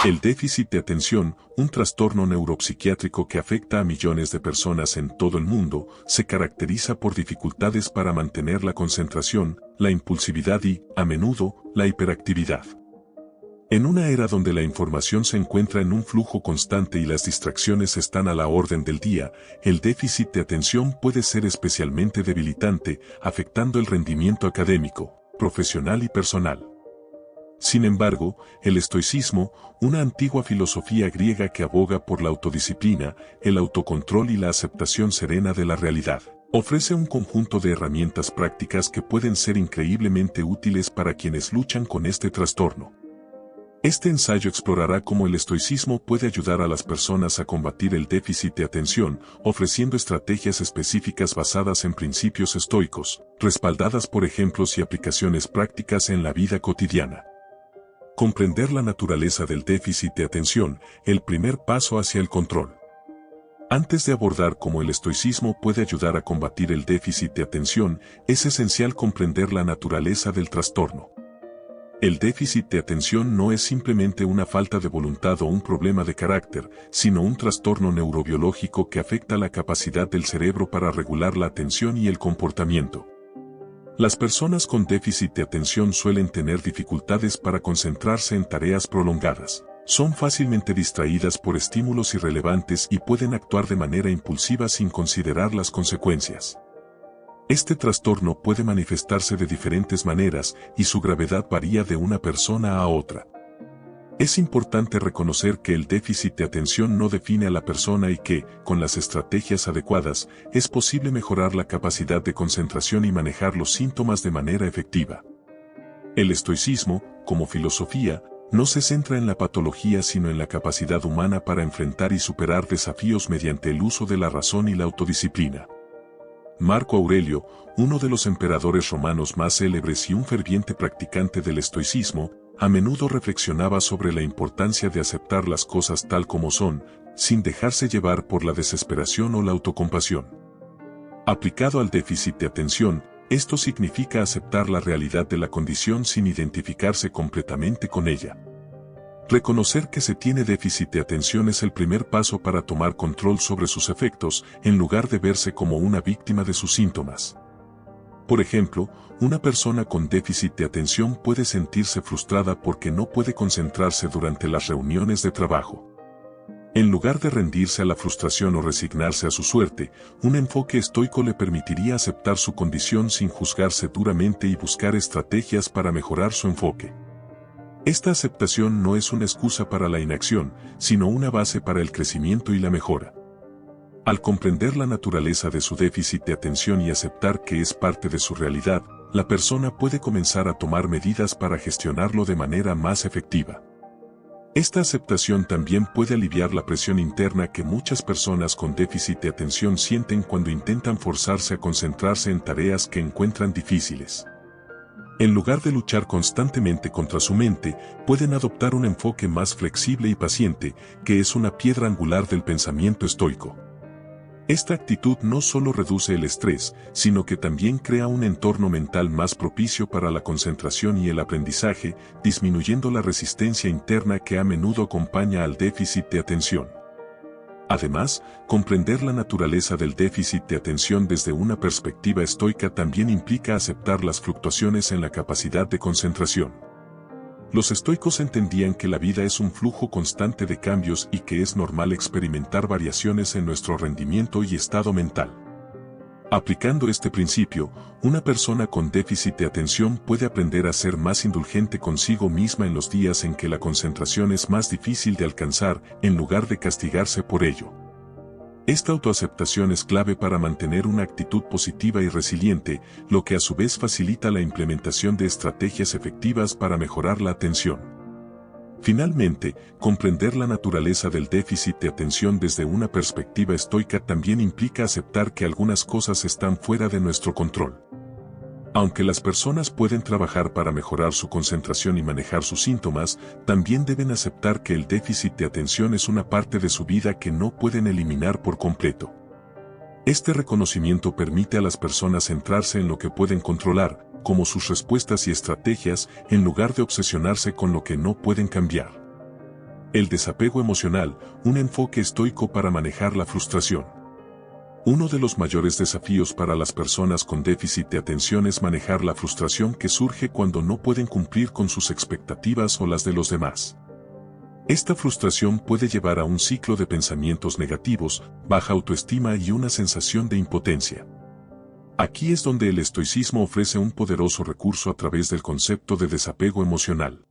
El déficit de atención, un trastorno neuropsiquiátrico que afecta a millones de personas en todo el mundo, se caracteriza por dificultades para mantener la concentración, la impulsividad y, a menudo, la hiperactividad. En una era donde la información se encuentra en un flujo constante y las distracciones están a la orden del día, el déficit de atención puede ser especialmente debilitante, afectando el rendimiento académico, profesional y personal. Sin embargo, el estoicismo, una antigua filosofía griega que aboga por la autodisciplina, el autocontrol y la aceptación serena de la realidad, ofrece un conjunto de herramientas prácticas que pueden ser increíblemente útiles para quienes luchan con este trastorno. Este ensayo explorará cómo el estoicismo puede ayudar a las personas a combatir el déficit de atención, ofreciendo estrategias específicas basadas en principios estoicos, respaldadas por ejemplos y aplicaciones prácticas en la vida cotidiana. Comprender la naturaleza del déficit de atención, el primer paso hacia el control. Antes de abordar cómo el estoicismo puede ayudar a combatir el déficit de atención, es esencial comprender la naturaleza del trastorno. El déficit de atención no es simplemente una falta de voluntad o un problema de carácter, sino un trastorno neurobiológico que afecta la capacidad del cerebro para regular la atención y el comportamiento. Las personas con déficit de atención suelen tener dificultades para concentrarse en tareas prolongadas. Son fácilmente distraídas por estímulos irrelevantes y pueden actuar de manera impulsiva sin considerar las consecuencias. Este trastorno puede manifestarse de diferentes maneras y su gravedad varía de una persona a otra. Es importante reconocer que el déficit de atención no define a la persona y que, con las estrategias adecuadas, es posible mejorar la capacidad de concentración y manejar los síntomas de manera efectiva. El estoicismo, como filosofía, no se centra en la patología sino en la capacidad humana para enfrentar y superar desafíos mediante el uso de la razón y la autodisciplina. Marco Aurelio, uno de los emperadores romanos más célebres y un ferviente practicante del estoicismo, a menudo reflexionaba sobre la importancia de aceptar las cosas tal como son, sin dejarse llevar por la desesperación o la autocompasión. Aplicado al déficit de atención, esto significa aceptar la realidad de la condición sin identificarse completamente con ella. Reconocer que se tiene déficit de atención es el primer paso para tomar control sobre sus efectos, en lugar de verse como una víctima de sus síntomas. Por ejemplo, una persona con déficit de atención puede sentirse frustrada porque no puede concentrarse durante las reuniones de trabajo. En lugar de rendirse a la frustración o resignarse a su suerte, un enfoque estoico le permitiría aceptar su condición sin juzgarse duramente y buscar estrategias para mejorar su enfoque. Esta aceptación no es una excusa para la inacción, sino una base para el crecimiento y la mejora. Al comprender la naturaleza de su déficit de atención y aceptar que es parte de su realidad, la persona puede comenzar a tomar medidas para gestionarlo de manera más efectiva. Esta aceptación también puede aliviar la presión interna que muchas personas con déficit de atención sienten cuando intentan forzarse a concentrarse en tareas que encuentran difíciles. En lugar de luchar constantemente contra su mente, pueden adoptar un enfoque más flexible y paciente, que es una piedra angular del pensamiento estoico. Esta actitud no solo reduce el estrés, sino que también crea un entorno mental más propicio para la concentración y el aprendizaje, disminuyendo la resistencia interna que a menudo acompaña al déficit de atención. Además, comprender la naturaleza del déficit de atención desde una perspectiva estoica también implica aceptar las fluctuaciones en la capacidad de concentración. Los estoicos entendían que la vida es un flujo constante de cambios y que es normal experimentar variaciones en nuestro rendimiento y estado mental. Aplicando este principio, una persona con déficit de atención puede aprender a ser más indulgente consigo misma en los días en que la concentración es más difícil de alcanzar, en lugar de castigarse por ello. Esta autoaceptación es clave para mantener una actitud positiva y resiliente, lo que a su vez facilita la implementación de estrategias efectivas para mejorar la atención. Finalmente, comprender la naturaleza del déficit de atención desde una perspectiva estoica también implica aceptar que algunas cosas están fuera de nuestro control. Aunque las personas pueden trabajar para mejorar su concentración y manejar sus síntomas, también deben aceptar que el déficit de atención es una parte de su vida que no pueden eliminar por completo. Este reconocimiento permite a las personas centrarse en lo que pueden controlar, como sus respuestas y estrategias, en lugar de obsesionarse con lo que no pueden cambiar. El desapego emocional, un enfoque estoico para manejar la frustración. Uno de los mayores desafíos para las personas con déficit de atención es manejar la frustración que surge cuando no pueden cumplir con sus expectativas o las de los demás. Esta frustración puede llevar a un ciclo de pensamientos negativos, baja autoestima y una sensación de impotencia. Aquí es donde el estoicismo ofrece un poderoso recurso a través del concepto de desapego emocional.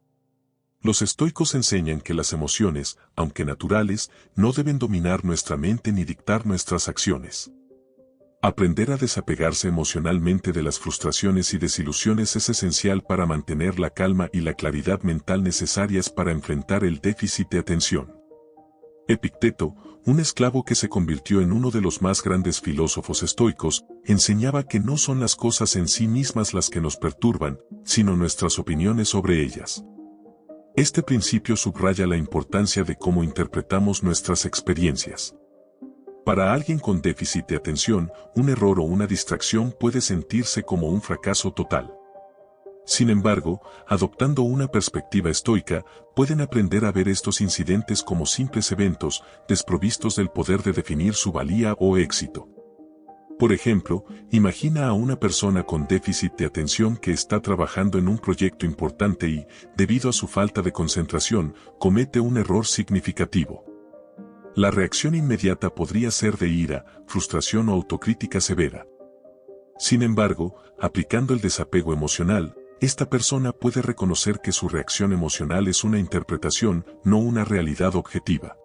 Los estoicos enseñan que las emociones, aunque naturales, no deben dominar nuestra mente ni dictar nuestras acciones. Aprender a desapegarse emocionalmente de las frustraciones y desilusiones es esencial para mantener la calma y la claridad mental necesarias para enfrentar el déficit de atención. Epicteto, un esclavo que se convirtió en uno de los más grandes filósofos estoicos, enseñaba que no son las cosas en sí mismas las que nos perturban, sino nuestras opiniones sobre ellas. Este principio subraya la importancia de cómo interpretamos nuestras experiencias. Para alguien con déficit de atención, un error o una distracción puede sentirse como un fracaso total. Sin embargo, adoptando una perspectiva estoica, pueden aprender a ver estos incidentes como simples eventos, desprovistos del poder de definir su valía o éxito. Por ejemplo, imagina a una persona con déficit de atención que está trabajando en un proyecto importante y, debido a su falta de concentración, comete un error significativo. La reacción inmediata podría ser de ira, frustración o autocrítica severa. Sin embargo, aplicando el desapego emocional, esta persona puede reconocer que su reacción emocional es una interpretación, no una realidad objetiva.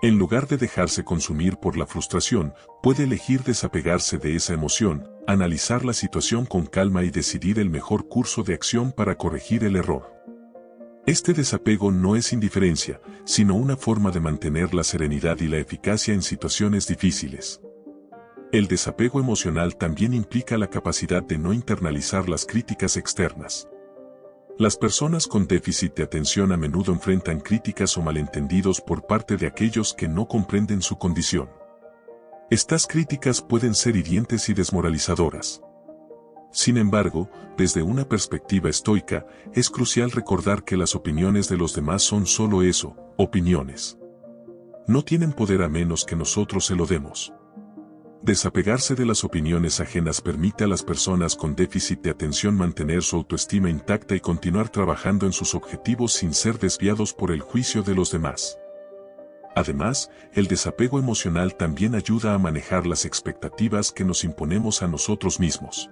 En lugar de dejarse consumir por la frustración, puede elegir desapegarse de esa emoción, analizar la situación con calma y decidir el mejor curso de acción para corregir el error. Este desapego no es indiferencia, sino una forma de mantener la serenidad y la eficacia en situaciones difíciles. El desapego emocional también implica la capacidad de no internalizar las críticas externas. Las personas con déficit de atención a menudo enfrentan críticas o malentendidos por parte de aquellos que no comprenden su condición. Estas críticas pueden ser hirientes y desmoralizadoras. Sin embargo, desde una perspectiva estoica, es crucial recordar que las opiniones de los demás son solo eso, opiniones. No tienen poder a menos que nosotros se lo demos. Desapegarse de las opiniones ajenas permite a las personas con déficit de atención mantener su autoestima intacta y continuar trabajando en sus objetivos sin ser desviados por el juicio de los demás. Además, el desapego emocional también ayuda a manejar las expectativas que nos imponemos a nosotros mismos.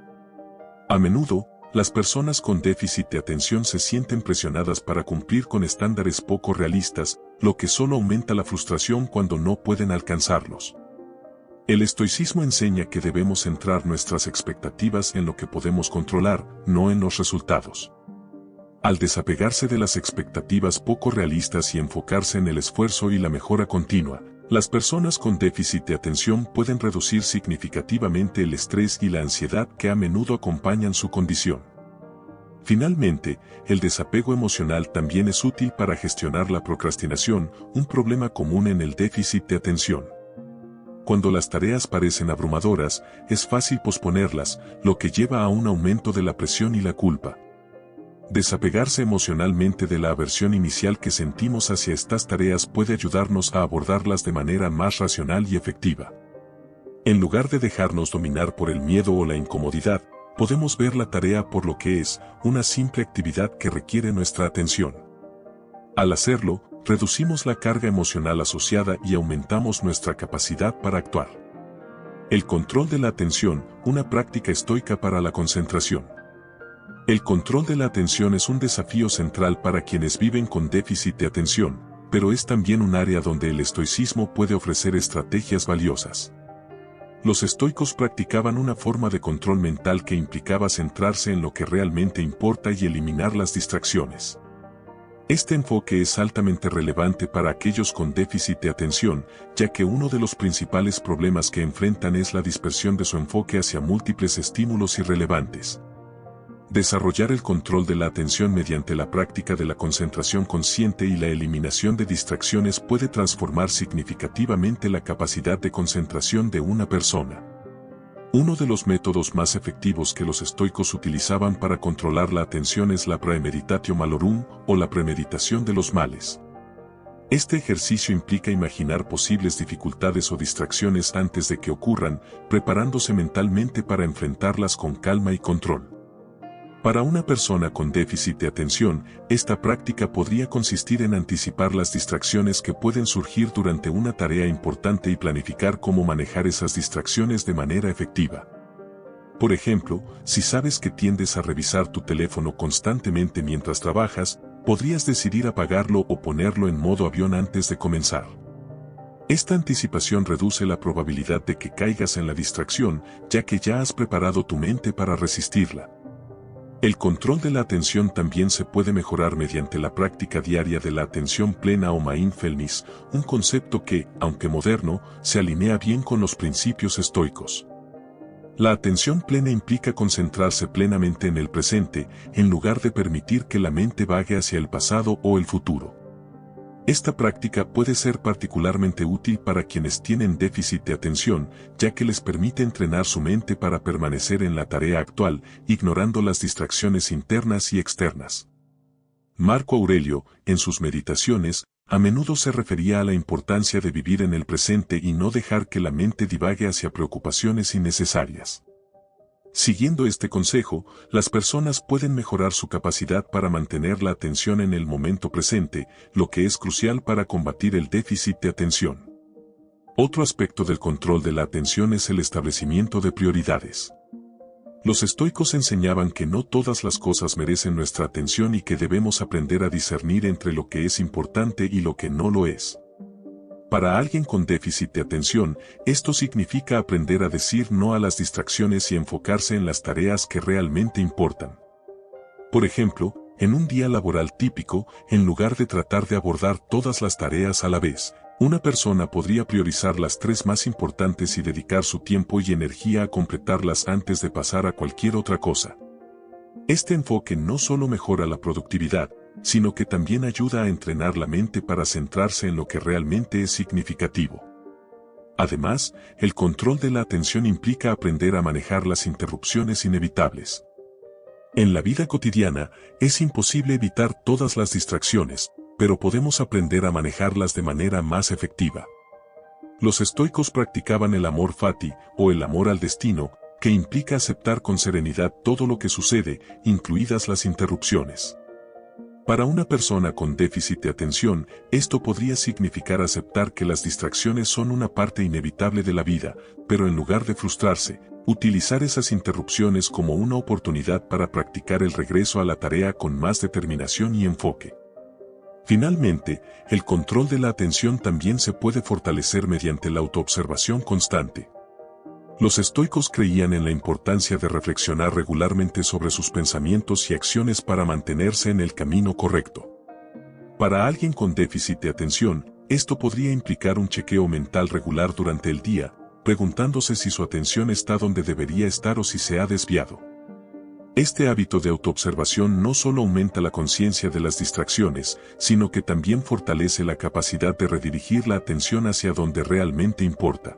A menudo, las personas con déficit de atención se sienten presionadas para cumplir con estándares poco realistas, lo que solo aumenta la frustración cuando no pueden alcanzarlos. El estoicismo enseña que debemos centrar nuestras expectativas en lo que podemos controlar, no en los resultados. Al desapegarse de las expectativas poco realistas y enfocarse en el esfuerzo y la mejora continua, las personas con déficit de atención pueden reducir significativamente el estrés y la ansiedad que a menudo acompañan su condición. Finalmente, el desapego emocional también es útil para gestionar la procrastinación, un problema común en el déficit de atención. Cuando las tareas parecen abrumadoras, es fácil posponerlas, lo que lleva a un aumento de la presión y la culpa. Desapegarse emocionalmente de la aversión inicial que sentimos hacia estas tareas puede ayudarnos a abordarlas de manera más racional y efectiva. En lugar de dejarnos dominar por el miedo o la incomodidad, podemos ver la tarea por lo que es, una simple actividad que requiere nuestra atención. Al hacerlo, reducimos la carga emocional asociada y aumentamos nuestra capacidad para actuar. El control de la atención, una práctica estoica para la concentración. El control de la atención es un desafío central para quienes viven con déficit de atención, pero es también un área donde el estoicismo puede ofrecer estrategias valiosas. Los estoicos practicaban una forma de control mental que implicaba centrarse en lo que realmente importa y eliminar las distracciones. Este enfoque es altamente relevante para aquellos con déficit de atención, ya que uno de los principales problemas que enfrentan es la dispersión de su enfoque hacia múltiples estímulos irrelevantes. Desarrollar el control de la atención mediante la práctica de la concentración consciente y la eliminación de distracciones puede transformar significativamente la capacidad de concentración de una persona. Uno de los métodos más efectivos que los estoicos utilizaban para controlar la atención es la praemeditatio malorum, o la premeditación de los males. Este ejercicio implica imaginar posibles dificultades o distracciones antes de que ocurran, preparándose mentalmente para enfrentarlas con calma y control. Para una persona con déficit de atención, esta práctica podría consistir en anticipar las distracciones que pueden surgir durante una tarea importante y planificar cómo manejar esas distracciones de manera efectiva. Por ejemplo, si sabes que tiendes a revisar tu teléfono constantemente mientras trabajas, podrías decidir apagarlo o ponerlo en modo avión antes de comenzar. Esta anticipación reduce la probabilidad de que caigas en la distracción, ya que ya has preparado tu mente para resistirla. El control de la atención también se puede mejorar mediante la práctica diaria de la atención plena o mindfulness, un concepto que, aunque moderno, se alinea bien con los principios estoicos. La atención plena implica concentrarse plenamente en el presente, en lugar de permitir que la mente vague hacia el pasado o el futuro. Esta práctica puede ser particularmente útil para quienes tienen déficit de atención, ya que les permite entrenar su mente para permanecer en la tarea actual, ignorando las distracciones internas y externas. Marco Aurelio, en sus meditaciones, a menudo se refería a la importancia de vivir en el presente y no dejar que la mente divague hacia preocupaciones innecesarias. Siguiendo este consejo, las personas pueden mejorar su capacidad para mantener la atención en el momento presente, lo que es crucial para combatir el déficit de atención. Otro aspecto del control de la atención es el establecimiento de prioridades. Los estoicos enseñaban que no todas las cosas merecen nuestra atención y que debemos aprender a discernir entre lo que es importante y lo que no lo es. Para alguien con déficit de atención, esto significa aprender a decir no a las distracciones y enfocarse en las tareas que realmente importan. Por ejemplo, en un día laboral típico, en lugar de tratar de abordar todas las tareas a la vez, una persona podría priorizar las 3 más importantes y dedicar su tiempo y energía a completarlas antes de pasar a cualquier otra cosa. Este enfoque no solo mejora la productividad, sino que también ayuda a entrenar la mente para centrarse en lo que realmente es significativo. Además, el control de la atención implica aprender a manejar las interrupciones inevitables. En la vida cotidiana, es imposible evitar todas las distracciones, pero podemos aprender a manejarlas de manera más efectiva. Los estoicos practicaban el amor fati, o el amor al destino, que implica aceptar con serenidad todo lo que sucede, incluidas las interrupciones. Para una persona con déficit de atención, esto podría significar aceptar que las distracciones son una parte inevitable de la vida, pero en lugar de frustrarse, utilizar esas interrupciones como una oportunidad para practicar el regreso a la tarea con más determinación y enfoque. Finalmente, el control de la atención también se puede fortalecer mediante la autoobservación constante. Los estoicos creían en la importancia de reflexionar regularmente sobre sus pensamientos y acciones para mantenerse en el camino correcto. Para alguien con déficit de atención, esto podría implicar un chequeo mental regular durante el día, preguntándose si su atención está donde debería estar o si se ha desviado. Este hábito de autoobservación no solo aumenta la conciencia de las distracciones, sino que también fortalece la capacidad de redirigir la atención hacia donde realmente importa.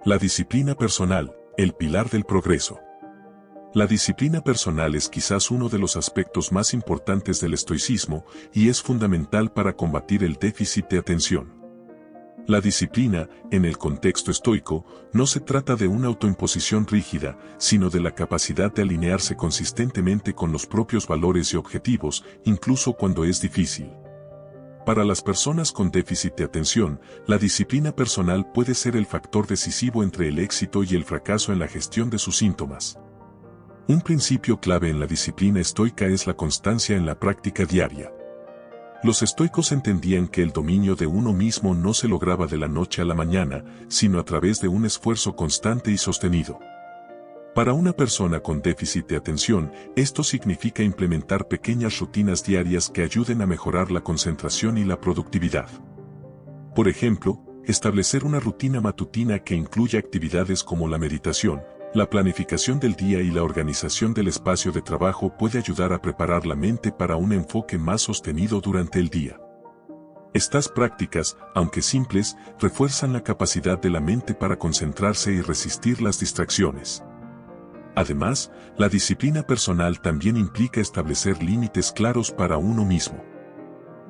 La disciplina personal, el pilar del progreso. La disciplina personal es quizás uno de los aspectos más importantes del estoicismo y es fundamental para combatir el déficit de atención. La disciplina, en el contexto estoico, no se trata de una autoimposición rígida, sino de la capacidad de alinearse consistentemente con los propios valores y objetivos, incluso cuando es difícil. Para las personas con déficit de atención, la disciplina personal puede ser el factor decisivo entre el éxito y el fracaso en la gestión de sus síntomas. Un principio clave en la disciplina estoica es la constancia en la práctica diaria. Los estoicos entendían que el dominio de uno mismo no se lograba de la noche a la mañana, sino a través de un esfuerzo constante y sostenido. Para una persona con déficit de atención, esto significa implementar pequeñas rutinas diarias que ayuden a mejorar la concentración y la productividad. Por ejemplo, establecer una rutina matutina que incluya actividades como la meditación, la planificación del día y la organización del espacio de trabajo puede ayudar a preparar la mente para un enfoque más sostenido durante el día. Estas prácticas, aunque simples, refuerzan la capacidad de la mente para concentrarse y resistir las distracciones. Además, la disciplina personal también implica establecer límites claros para uno mismo.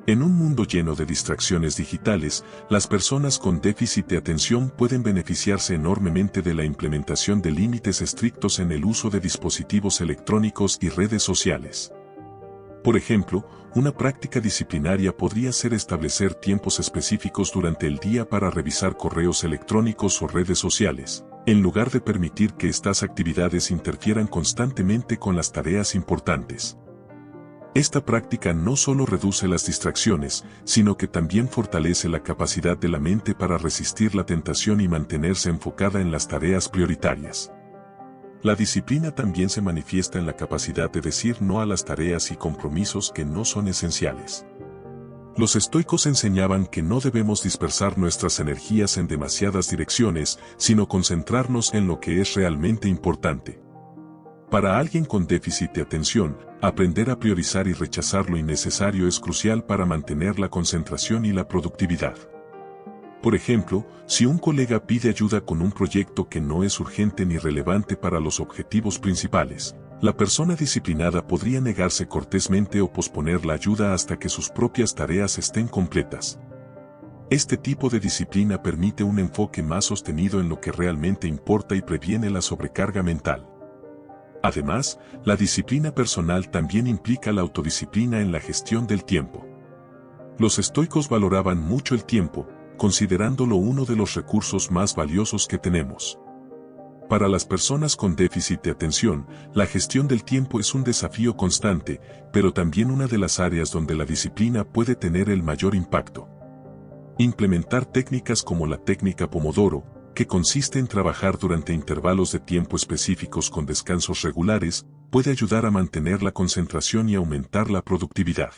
En un mundo lleno de distracciones digitales, las personas con déficit de atención pueden beneficiarse enormemente de la implementación de límites estrictos en el uso de dispositivos electrónicos y redes sociales. Por ejemplo, una práctica disciplinaria podría ser establecer tiempos específicos durante el día para revisar correos electrónicos o redes sociales, en lugar de permitir que estas actividades interfieran constantemente con las tareas importantes. Esta práctica no solo reduce las distracciones, sino que también fortalece la capacidad de la mente para resistir la tentación y mantenerse enfocada en las tareas prioritarias. La disciplina también se manifiesta en la capacidad de decir no a las tareas y compromisos que no son esenciales. Los estoicos enseñaban que no debemos dispersar nuestras energías en demasiadas direcciones, sino concentrarnos en lo que es realmente importante. Para alguien con déficit de atención, aprender a priorizar y rechazar lo innecesario es crucial para mantener la concentración y la productividad. Por ejemplo, si un colega pide ayuda con un proyecto que no es urgente ni relevante para los objetivos principales, la persona disciplinada podría negarse cortésmente o posponer la ayuda hasta que sus propias tareas estén completas. Este tipo de disciplina permite un enfoque más sostenido en lo que realmente importa y previene la sobrecarga mental. Además, la disciplina personal también implica la autodisciplina en la gestión del tiempo. Los estoicos valoraban mucho el tiempo, considerándolo uno de los recursos más valiosos que tenemos. Para las personas con déficit de atención, la gestión del tiempo es un desafío constante, pero también una de las áreas donde la disciplina puede tener el mayor impacto. Implementar técnicas como la técnica Pomodoro, que consiste en trabajar durante intervalos de tiempo específicos con descansos regulares, puede ayudar a mantener la concentración y aumentar la productividad.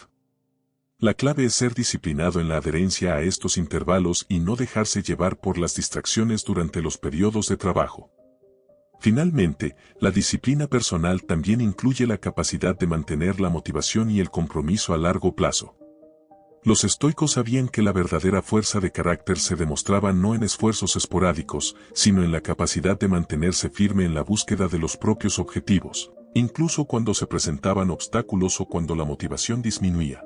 La clave es ser disciplinado en la adherencia a estos intervalos y no dejarse llevar por las distracciones durante los periodos de trabajo. Finalmente, la disciplina personal también incluye la capacidad de mantener la motivación y el compromiso a largo plazo. Los estoicos sabían que la verdadera fuerza de carácter se demostraba no en esfuerzos esporádicos, sino en la capacidad de mantenerse firme en la búsqueda de los propios objetivos, incluso cuando se presentaban obstáculos o cuando la motivación disminuía.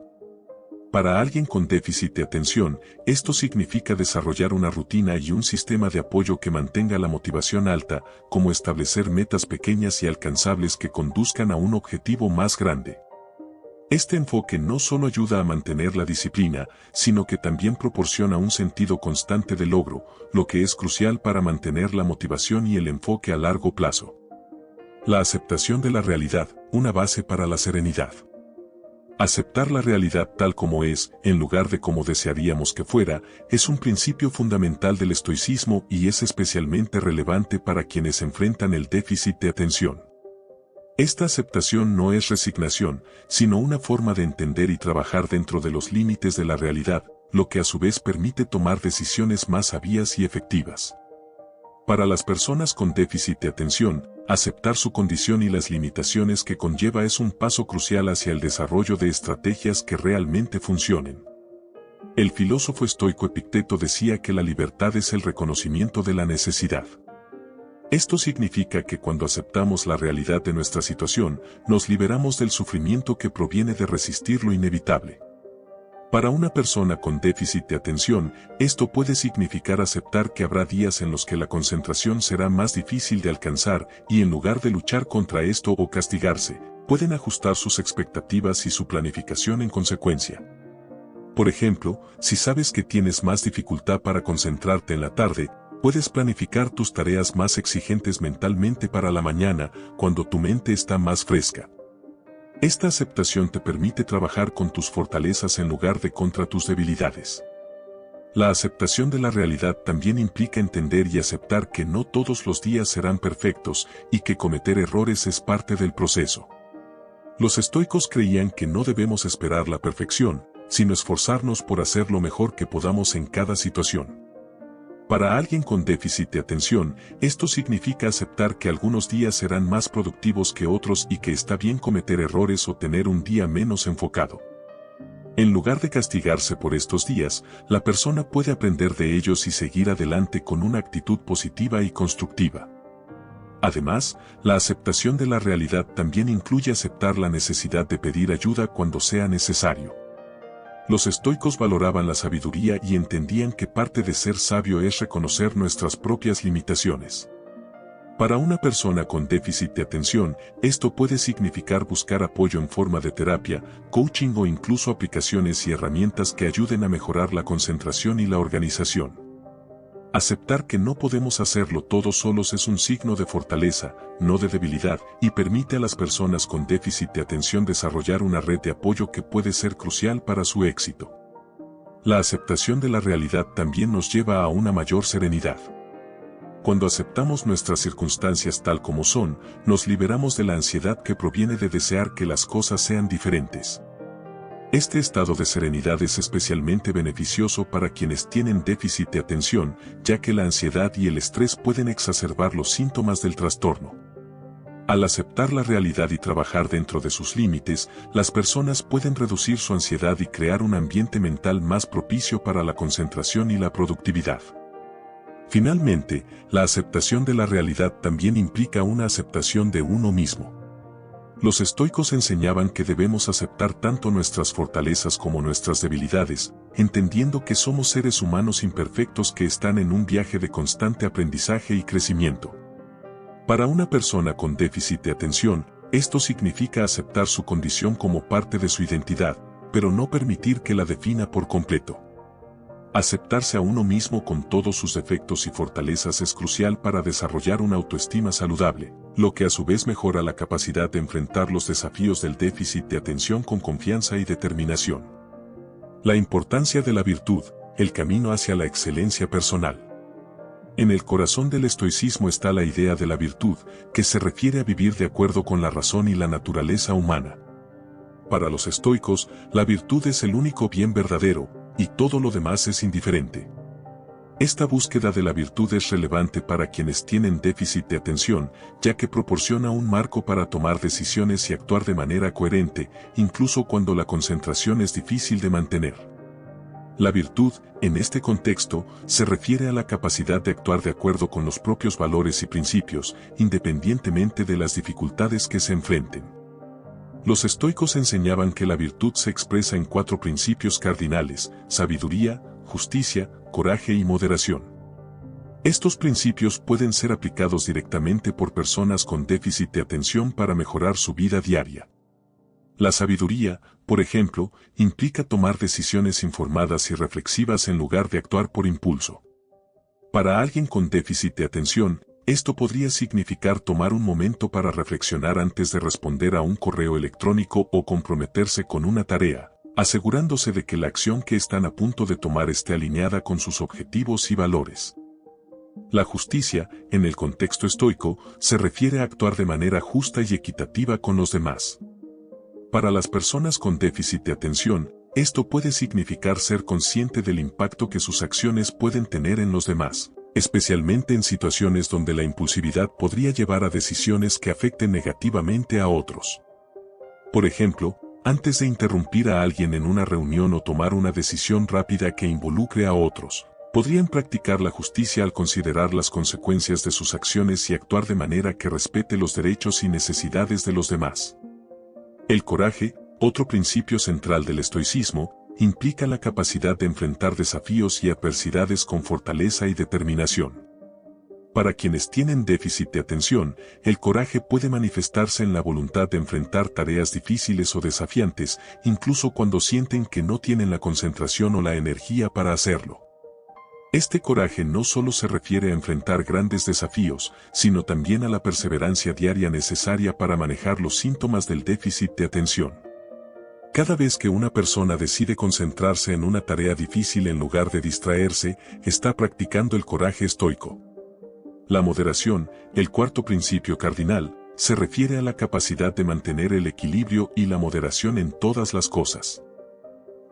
Para alguien con déficit de atención, esto significa desarrollar una rutina y un sistema de apoyo que mantenga la motivación alta, como establecer metas pequeñas y alcanzables que conduzcan a un objetivo más grande. Este enfoque no solo ayuda a mantener la disciplina, sino que también proporciona un sentido constante de logro, lo que es crucial para mantener la motivación y el enfoque a largo plazo. La aceptación de la realidad, una base para la serenidad. Aceptar la realidad tal como es, en lugar de como desearíamos que fuera, es un principio fundamental del estoicismo y es especialmente relevante para quienes enfrentan el déficit de atención. Esta aceptación no es resignación, sino una forma de entender y trabajar dentro de los límites de la realidad, lo que a su vez permite tomar decisiones más sabias y efectivas. Para las personas con déficit de atención, aceptar su condición y las limitaciones que conlleva es un paso crucial hacia el desarrollo de estrategias que realmente funcionen. El filósofo estoico Epicteto decía que la libertad es el reconocimiento de la necesidad. Esto significa que cuando aceptamos la realidad de nuestra situación, nos liberamos del sufrimiento que proviene de resistir lo inevitable. Para una persona con déficit de atención, esto puede significar aceptar que habrá días en los que la concentración será más difícil de alcanzar y en lugar de luchar contra esto o castigarse, pueden ajustar sus expectativas y su planificación en consecuencia. Por ejemplo, si sabes que tienes más dificultad para concentrarte en la tarde, puedes planificar tus tareas más exigentes mentalmente para la mañana, cuando tu mente está más fresca. Esta aceptación te permite trabajar con tus fortalezas en lugar de contra tus debilidades. La aceptación de la realidad también implica entender y aceptar que no todos los días serán perfectos y que cometer errores es parte del proceso. Los estoicos creían que no debemos esperar la perfección, sino esforzarnos por hacer lo mejor que podamos en cada situación. Para alguien con déficit de atención, esto significa aceptar que algunos días serán más productivos que otros y que está bien cometer errores o tener un día menos enfocado. En lugar de castigarse por estos días, la persona puede aprender de ellos y seguir adelante con una actitud positiva y constructiva. Además, la aceptación de la realidad también incluye aceptar la necesidad de pedir ayuda cuando sea necesario. Los estoicos valoraban la sabiduría y entendían que parte de ser sabio es reconocer nuestras propias limitaciones. Para una persona con déficit de atención, esto puede significar buscar apoyo en forma de terapia, coaching o incluso aplicaciones y herramientas que ayuden a mejorar la concentración y la organización. Aceptar que no podemos hacerlo todos solos es un signo de fortaleza, no de debilidad, y permite a las personas con déficit de atención desarrollar una red de apoyo que puede ser crucial para su éxito. La aceptación de la realidad también nos lleva a una mayor serenidad. Cuando aceptamos nuestras circunstancias tal como son, nos liberamos de la ansiedad que proviene de desear que las cosas sean diferentes. Este estado de serenidad es especialmente beneficioso para quienes tienen déficit de atención, ya que la ansiedad y el estrés pueden exacerbar los síntomas del trastorno. Al aceptar la realidad y trabajar dentro de sus límites, las personas pueden reducir su ansiedad y crear un ambiente mental más propicio para la concentración y la productividad. Finalmente, la aceptación de la realidad también implica una aceptación de uno mismo. Los estoicos enseñaban que debemos aceptar tanto nuestras fortalezas como nuestras debilidades, entendiendo que somos seres humanos imperfectos que están en un viaje de constante aprendizaje y crecimiento. Para una persona con déficit de atención, esto significa aceptar su condición como parte de su identidad, pero no permitir que la defina por completo. Aceptarse a uno mismo con todos sus defectos y fortalezas es crucial para desarrollar una autoestima saludable, lo que a su vez mejora la capacidad de enfrentar los desafíos del déficit de atención con confianza y determinación. La importancia de la virtud, el camino hacia la excelencia personal. En el corazón del estoicismo está la idea de la virtud, que se refiere a vivir de acuerdo con la razón y la naturaleza humana. Para los estoicos, la virtud es el único bien verdadero, y todo lo demás es indiferente. Esta búsqueda de la virtud es relevante para quienes tienen déficit de atención, ya que proporciona un marco para tomar decisiones y actuar de manera coherente, incluso cuando la concentración es difícil de mantener. La virtud, en este contexto, se refiere a la capacidad de actuar de acuerdo con los propios valores y principios, independientemente de las dificultades que se enfrenten. Los estoicos enseñaban que la virtud se expresa en 4 principios cardinales: sabiduría, justicia, coraje y moderación. Estos principios pueden ser aplicados directamente por personas con déficit de atención para mejorar su vida diaria. La sabiduría, por ejemplo, implica tomar decisiones informadas y reflexivas en lugar de actuar por impulso. Para alguien con déficit de atención, esto podría significar tomar un momento para reflexionar antes de responder a un correo electrónico o comprometerse con una tarea, asegurándose de que la acción que están a punto de tomar esté alineada con sus objetivos y valores. La justicia, en el contexto estoico, se refiere a actuar de manera justa y equitativa con los demás. Para las personas con déficit de atención, esto puede significar ser consciente del impacto que sus acciones pueden tener en los demás, especialmente en situaciones donde la impulsividad podría llevar a decisiones que afecten negativamente a otros. Por ejemplo, antes de interrumpir a alguien en una reunión o tomar una decisión rápida que involucre a otros, podrían practicar la justicia al considerar las consecuencias de sus acciones y actuar de manera que respete los derechos y necesidades de los demás. El coraje, otro principio central del estoicismo, implica la capacidad de enfrentar desafíos y adversidades con fortaleza y determinación. Para quienes tienen déficit de atención, el coraje puede manifestarse en la voluntad de enfrentar tareas difíciles o desafiantes, incluso cuando sienten que no tienen la concentración o la energía para hacerlo. Este coraje no solo se refiere a enfrentar grandes desafíos, sino también a la perseverancia diaria necesaria para manejar los síntomas del déficit de atención. Cada vez que una persona decide concentrarse en una tarea difícil en lugar de distraerse, está practicando el coraje estoico. La moderación, el cuarto principio cardinal, se refiere a la capacidad de mantener el equilibrio y la moderación en todas las cosas.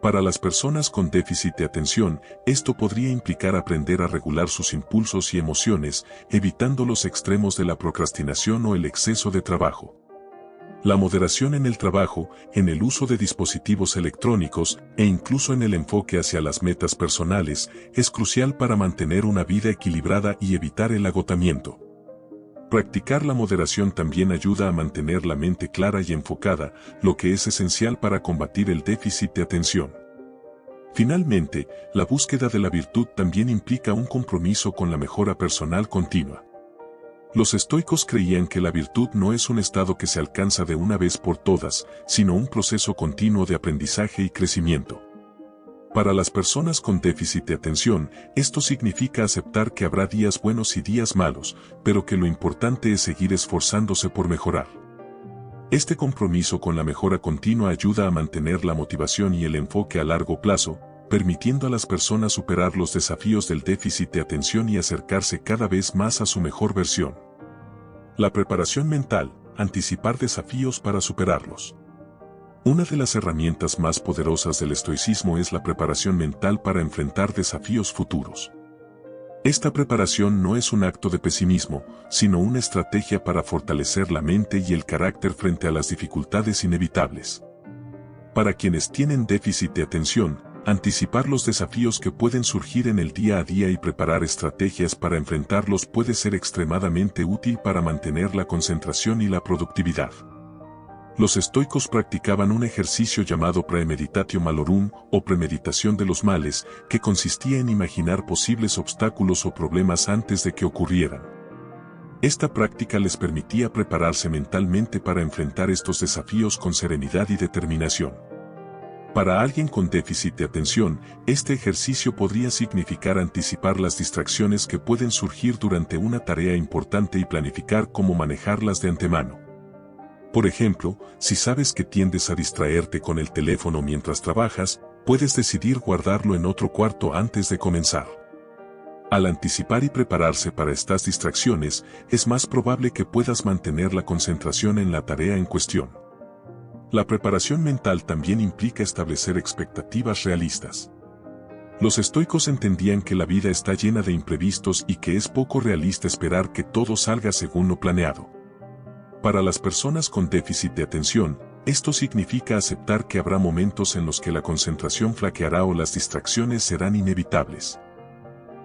Para las personas con déficit de atención, esto podría implicar aprender a regular sus impulsos y emociones, evitando los extremos de la procrastinación o el exceso de trabajo. La moderación en el trabajo, en el uso de dispositivos electrónicos e incluso en el enfoque hacia las metas personales, es crucial para mantener una vida equilibrada y evitar el agotamiento. Practicar la moderación también ayuda a mantener la mente clara y enfocada, lo que es esencial para combatir el déficit de atención. Finalmente, la búsqueda de la virtud también implica un compromiso con la mejora personal continua. Los estoicos creían que la virtud no es un estado que se alcanza de una vez por todas, sino un proceso continuo de aprendizaje y crecimiento. Para las personas con déficit de atención, esto significa aceptar que habrá días buenos y días malos, pero que lo importante es seguir esforzándose por mejorar. Este compromiso con la mejora continua ayuda a mantener la motivación y el enfoque a largo plazo, permitiendo a las personas superar los desafíos del déficit de atención y acercarse cada vez más a su mejor versión. La preparación mental, anticipar desafíos para superarlos. Una de las herramientas más poderosas del estoicismo es la preparación mental para enfrentar desafíos futuros. Esta preparación no es un acto de pesimismo, sino una estrategia para fortalecer la mente y el carácter frente a las dificultades inevitables. Para quienes tienen déficit de atención, anticipar los desafíos que pueden surgir en el día a día y preparar estrategias para enfrentarlos puede ser extremadamente útil para mantener la concentración y la productividad. Los estoicos practicaban un ejercicio llamado premeditatio malorum o premeditación de los males, que consistía en imaginar posibles obstáculos o problemas antes de que ocurrieran. Esta práctica les permitía prepararse mentalmente para enfrentar estos desafíos con serenidad y determinación. Para alguien con déficit de atención, este ejercicio podría significar anticipar las distracciones que pueden surgir durante una tarea importante y planificar cómo manejarlas de antemano. Por ejemplo, si sabes que tiendes a distraerte con el teléfono mientras trabajas, puedes decidir guardarlo en otro cuarto antes de comenzar. Al anticipar y prepararse para estas distracciones, es más probable que puedas mantener la concentración en la tarea en cuestión. La preparación mental también implica establecer expectativas realistas. Los estoicos entendían que la vida está llena de imprevistos y que es poco realista esperar que todo salga según lo planeado. Para las personas con déficit de atención, esto significa aceptar que habrá momentos en los que la concentración flaqueará o las distracciones serán inevitables.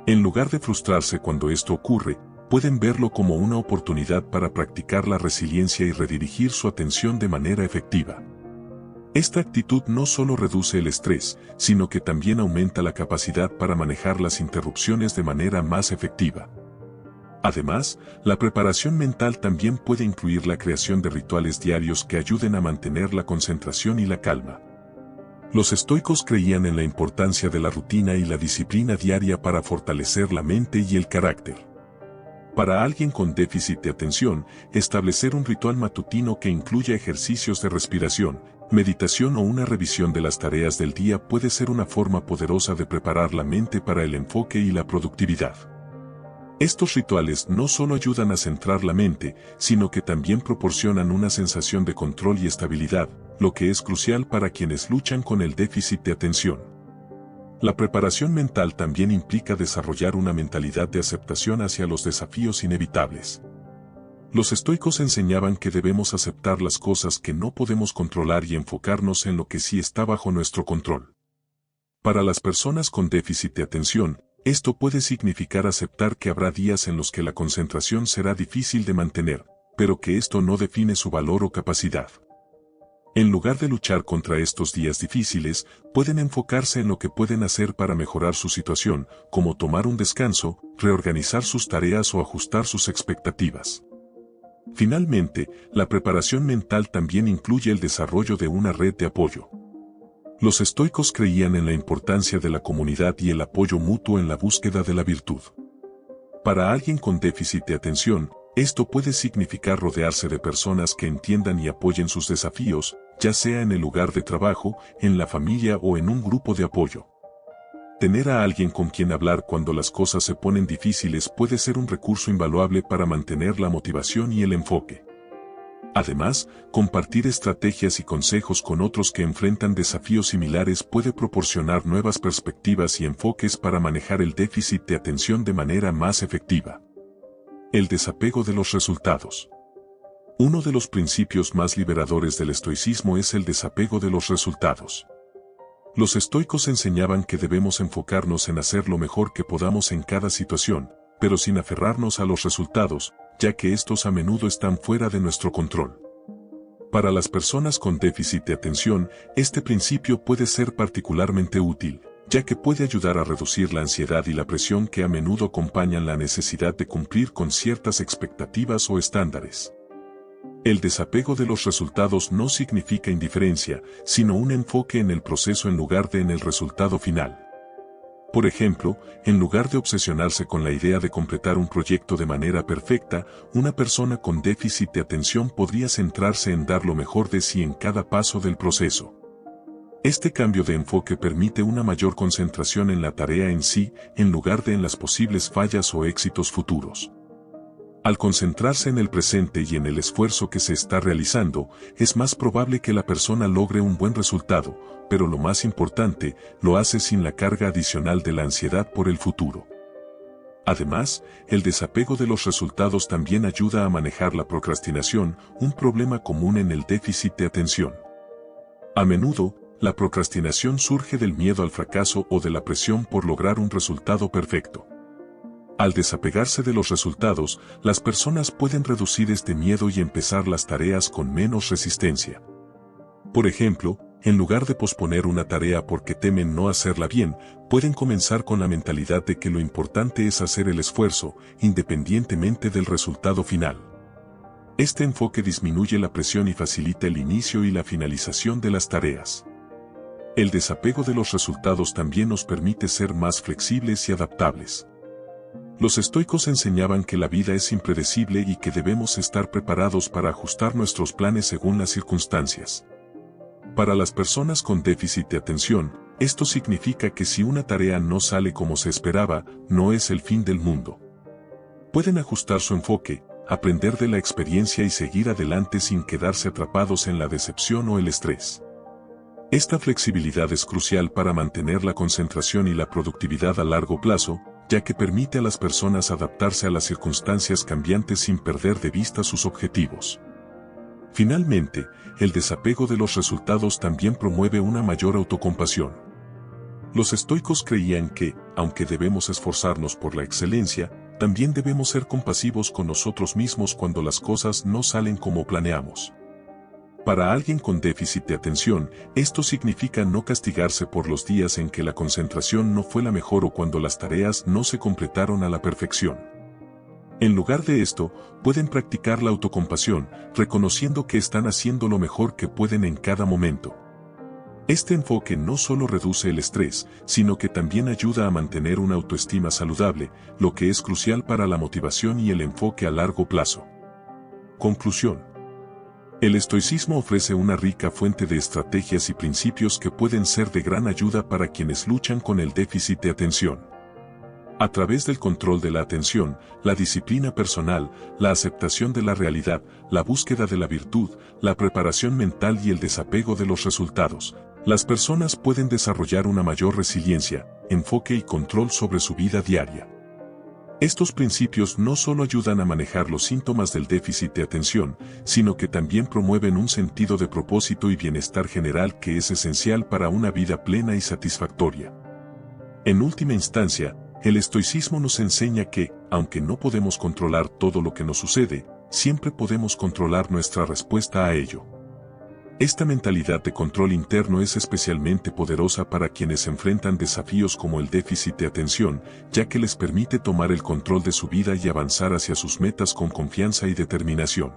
En lugar de frustrarse cuando esto ocurre, pueden verlo como una oportunidad para practicar la resiliencia y redirigir su atención de manera efectiva. Esta actitud no solo reduce el estrés, sino que también aumenta la capacidad para manejar las interrupciones de manera más efectiva. Además, la preparación mental también puede incluir la creación de rituales diarios que ayuden a mantener la concentración y la calma. Los estoicos creían en la importancia de la rutina y la disciplina diaria para fortalecer la mente y el carácter. Para alguien con déficit de atención, establecer un ritual matutino que incluya ejercicios de respiración, meditación o una revisión de las tareas del día puede ser una forma poderosa de preparar la mente para el enfoque y la productividad. Estos rituales no solo ayudan a centrar la mente, sino que también proporcionan una sensación de control y estabilidad, lo que es crucial para quienes luchan con el déficit de atención. La preparación mental también implica desarrollar una mentalidad de aceptación hacia los desafíos inevitables. Los estoicos enseñaban que debemos aceptar las cosas que no podemos controlar y enfocarnos en lo que sí está bajo nuestro control. Para las personas con déficit de atención, esto puede significar aceptar que habrá días en los que la concentración será difícil de mantener, pero que esto no define su valor o capacidad. En lugar de luchar contra estos días difíciles, pueden enfocarse en lo que pueden hacer para mejorar su situación, como tomar un descanso, reorganizar sus tareas o ajustar sus expectativas. Finalmente, la preparación mental también incluye el desarrollo de una red de apoyo. Los estoicos creían en la importancia de la comunidad y el apoyo mutuo en la búsqueda de la virtud. Para alguien con déficit de atención, esto puede significar rodearse de personas que entiendan y apoyen sus desafíos, ya sea en el lugar de trabajo, en la familia o en un grupo de apoyo. Tener a alguien con quien hablar cuando las cosas se ponen difíciles puede ser un recurso invaluable para mantener la motivación y el enfoque. Además, compartir estrategias y consejos con otros que enfrentan desafíos similares puede proporcionar nuevas perspectivas y enfoques para manejar el déficit de atención de manera más efectiva. El desapego de los resultados. Uno de los principios más liberadores del estoicismo es el desapego de los resultados. Los estoicos enseñaban que debemos enfocarnos en hacer lo mejor que podamos en cada situación, pero sin aferrarnos a los resultados, ya que estos a menudo están fuera de nuestro control. Para las personas con déficit de atención, este principio puede ser particularmente útil, ya que puede ayudar a reducir la ansiedad y la presión que a menudo acompañan la necesidad de cumplir con ciertas expectativas o estándares. El desapego de los resultados no significa indiferencia, sino un enfoque en el proceso en lugar de en el resultado final. Por ejemplo, en lugar de obsesionarse con la idea de completar un proyecto de manera perfecta, una persona con déficit de atención podría centrarse en dar lo mejor de sí en cada paso del proceso. Este cambio de enfoque permite una mayor concentración en la tarea en sí, en lugar de en las posibles fallas o éxitos futuros. Al concentrarse en el presente y en el esfuerzo que se está realizando, es más probable que la persona logre un buen resultado, pero lo más importante, lo hace sin la carga adicional de la ansiedad por el futuro. Además, el desapego de los resultados también ayuda a manejar la procrastinación, un problema común en el déficit de atención. A menudo, la procrastinación surge del miedo al fracaso o de la presión por lograr un resultado perfecto. Al desapegarse de los resultados, las personas pueden reducir este miedo y empezar las tareas con menos resistencia. Por ejemplo, en lugar de posponer una tarea porque temen no hacerla bien, pueden comenzar con la mentalidad de que lo importante es hacer el esfuerzo, independientemente del resultado final. Este enfoque disminuye la presión y facilita el inicio y la finalización de las tareas. El desapego de los resultados también nos permite ser más flexibles y adaptables. Los estoicos enseñaban que la vida es impredecible y que debemos estar preparados para ajustar nuestros planes según las circunstancias. Para las personas con déficit de atención, esto significa que si una tarea no sale como se esperaba, no es el fin del mundo. Pueden ajustar su enfoque, aprender de la experiencia y seguir adelante sin quedarse atrapados en la decepción o el estrés. Esta flexibilidad es crucial para mantener la concentración y la productividad a largo plazo, ya que permite a las personas adaptarse a las circunstancias cambiantes sin perder de vista sus objetivos. Finalmente, el desapego de los resultados también promueve una mayor autocompasión. Los estoicos creían que, aunque debemos esforzarnos por la excelencia, también debemos ser compasivos con nosotros mismos cuando las cosas no salen como planeamos. Para alguien con déficit de atención, esto significa no castigarse por los días en que la concentración no fue la mejor o cuando las tareas no se completaron a la perfección. En lugar de esto, pueden practicar la autocompasión, reconociendo que están haciendo lo mejor que pueden en cada momento. Este enfoque no solo reduce el estrés, sino que también ayuda a mantener una autoestima saludable, lo que es crucial para la motivación y el enfoque a largo plazo. Conclusión. El estoicismo ofrece una rica fuente de estrategias y principios que pueden ser de gran ayuda para quienes luchan con el déficit de atención. A través del control de la atención, la disciplina personal, la aceptación de la realidad, la búsqueda de la virtud, la preparación mental y el desapego de los resultados, las personas pueden desarrollar una mayor resiliencia, enfoque y control sobre su vida diaria. Estos principios no solo ayudan a manejar los síntomas del déficit de atención, sino que también promueven un sentido de propósito y bienestar general que es esencial para una vida plena y satisfactoria. En última instancia, el estoicismo nos enseña que, aunque no podemos controlar todo lo que nos sucede, siempre podemos controlar nuestra respuesta a ello. Esta mentalidad de control interno es especialmente poderosa para quienes enfrentan desafíos como el déficit de atención, ya que les permite tomar el control de su vida y avanzar hacia sus metas con confianza y determinación.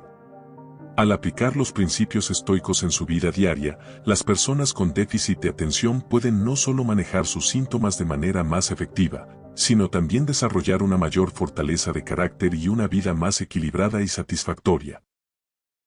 Al aplicar los principios estoicos en su vida diaria, las personas con déficit de atención pueden no solo manejar sus síntomas de manera más efectiva, sino también desarrollar una mayor fortaleza de carácter y una vida más equilibrada y satisfactoria.